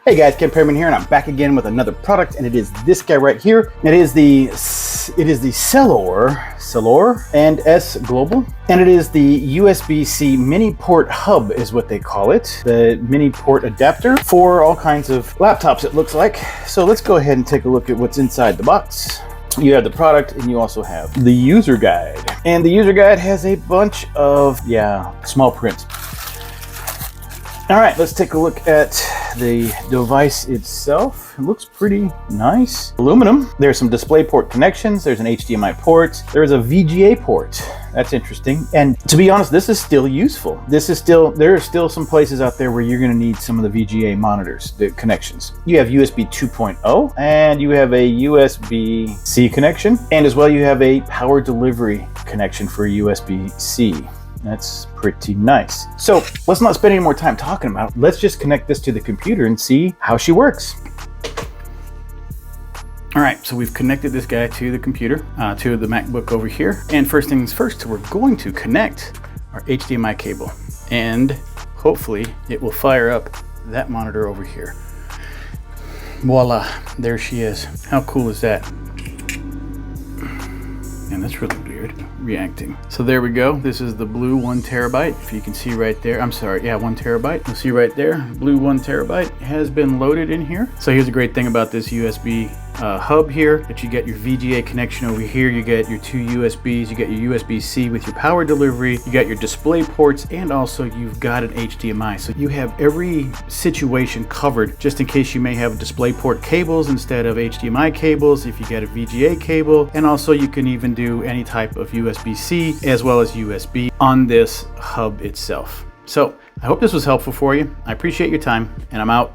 Hey guys, Ken Perryman here, and I'm back again with another product, and it is this guy right here. It is the Selore and S Global, and it is the USB-C mini port hub is what they call it. The mini port adapter for all kinds of laptops, it looks like. So let's go ahead and take a look at what's inside the box. You have the product, and you also have the user guide. And the user guide has a bunch of, small print. All right, let's take a look at the device itself. It looks pretty nice. Aluminum. There's some display port connections. There's an HDMI port. There's a VGA port. That's interesting. And to be honest, this is still useful. There are still some places out there where you're gonna need some of the VGA monitors, the connections. You have USB 2.0, and you have a USB-C connection, and as well you have a power delivery connection for USB-C. That's pretty nice. So let's not spend any more time talking about it. Let's just connect this to the computer and see how she works. All right, so we've connected this guy to the computer, to the MacBook over here. And first things first, we're going to connect our HDMI cable, and hopefully it will fire up that monitor over here. Voila, there she is. How cool is that? And that's really weird, reacting. So there we go. This is the blue 1 terabyte. If you can see right there, 1 terabyte. You'll see right there, blue 1 terabyte has been loaded in here. So here's a great thing about this USB hub here, that you get your VGA connection over here, you get your 2 USBs, you get your USB-C with your power delivery, you got your display ports, and also you've got an HDMI. So you have every situation covered, just in case you may have display port cables instead of HDMI cables, if you get a VGA cable, and also you can even do any type of USB-C as well as USB on this hub itself. So I hope this was helpful for you. I appreciate your time, and I'm out.